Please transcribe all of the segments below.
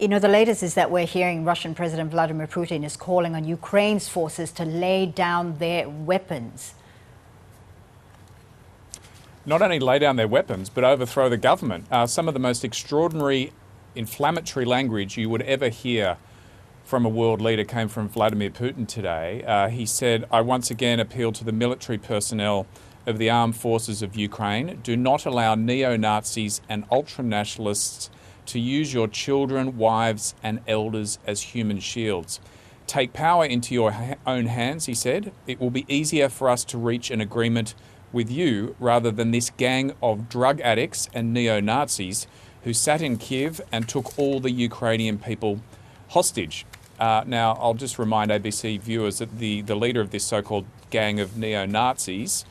You know, the latest is that we're hearing Russian President Vladimir Putin is calling on Ukraine's forces to lay down their weapons. Not only lay down their weapons, but overthrow the government. Some of the most extraordinary, inflammatory language you would ever hear from a world leader came from Vladimir Putin today. He said, "I once again appeal to the military personnel of the armed forces of Ukraine. Do not allow neo-Nazis and ultra-nationalists to use your children, wives and elders as human shields. Take power into your own hands," he said. "It will be easier for us to reach an agreement with you rather than this gang of drug addicts and neo-Nazis who sat in Kiev and took all the Ukrainian people hostage." Now, I'll just remind ABC viewers that the leader of this so-called gang of neo-Nazis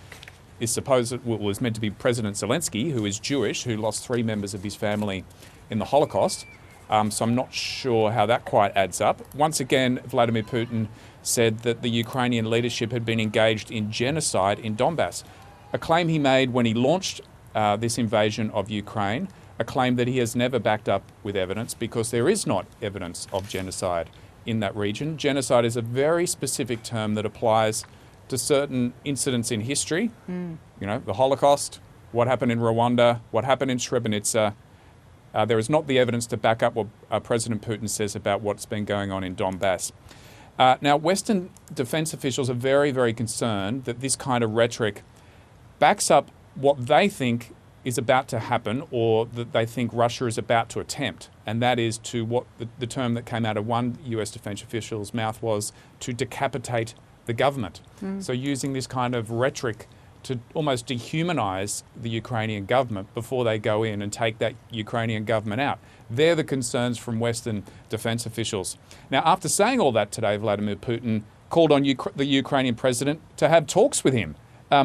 was meant to be President Zelensky, who is Jewish, who lost 3 members of his family in the Holocaust. So I'm not sure how that quite adds up. Once again, Vladimir Putin said that the Ukrainian leadership had been engaged in genocide in Donbass, a claim he made when he launched this invasion of Ukraine, a claim that he has never backed up with evidence because there is not evidence of genocide in that region. Genocide is a very specific term that applies to certain incidents in history. You know, the Holocaust, what happened in Rwanda, what happened in Srebrenica. There is not the evidence to back up what President Putin says about what's been going on in Donbass. Now, Western defense officials are very, very concerned that this kind of rhetoric backs up what they think is about to happen, or that they think Russia is about to attempt. And that is to what the term that came out of one US defense official's mouth was to decapitate the government. So using this kind of rhetoric to almost dehumanize the Ukrainian government before they go in and take that Ukrainian government out. They're the concerns from Western defense officials. Now, after saying all that today, Vladimir Putin called on the Ukrainian president to have talks with him,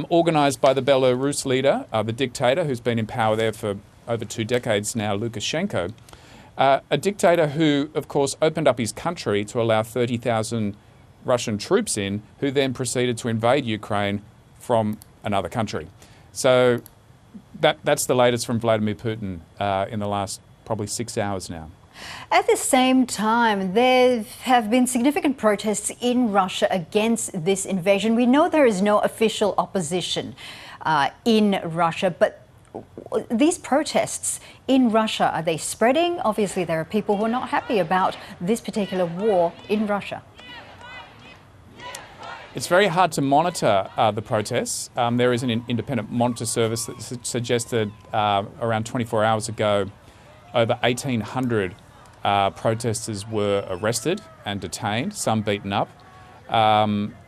organized by the Belarus leader, the dictator who's been in power there for over 2 decades now, Lukashenko, a dictator who, of course, opened up his country to allow 30,000 Russian troops in, who then proceeded to invade Ukraine from another country. So that's the latest from Vladimir Putin in the last probably 6 hours now. At the same time, there have been significant protests in Russia against this invasion. We know there is no official opposition in Russia, but these protests in Russia, are they spreading? Obviously, there are people who are not happy about this particular war in Russia. It's very hard to monitor the protests. There is an independent monitor service that suggested around 24 hours ago over 1,800 protesters were arrested and detained, some beaten up.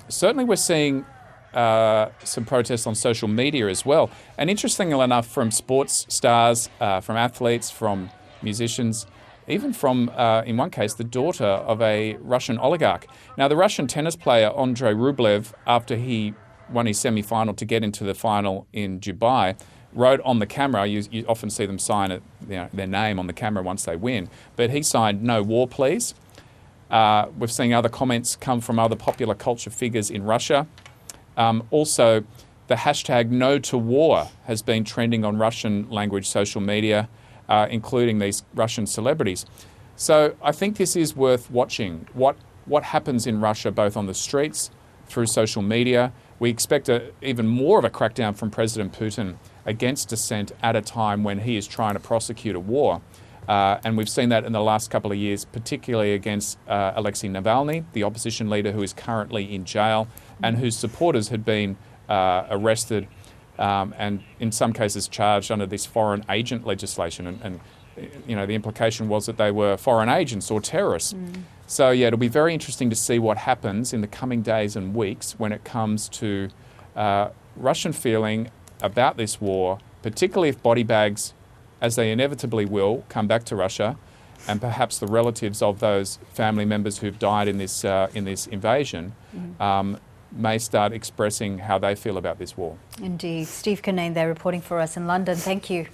Certainly we're seeing some protests on social media as well. And interestingly enough, from sports stars, from athletes, from musicians, even from, in one case, the daughter of a Russian oligarch. Now, the Russian tennis player Andrei Rublev, after he won his semi-final to get into the final in Dubai, wrote on the camera, you often see them sign their name on the camera once they win, but he signed "No war, please." We've seen other comments come from other popular culture figures in Russia. Also, the hashtag "No to War" has been trending on Russian language social media, including these Russian celebrities. So I think this is worth watching, what happens in Russia, both on the streets, through social media. We expect even more of a crackdown from President Putin against dissent at a time when he is trying to prosecute a war. And we've seen that in the last couple of years, particularly against Alexei Navalny, the opposition leader who is currently in jail and whose supporters had been arrested and in some cases charged under this foreign agent legislation. And you know, the implication was that they were foreign agents or terrorists. So yeah, it'll be very interesting to see what happens in the coming days and weeks when it comes to Russian feeling about this war, particularly if body bags, as they inevitably will, come back to Russia, and perhaps the relatives of those family members who've died in this invasion may start expressing how they feel about this war. Indeed. Steve Kinane there reporting for us in London. Thank you.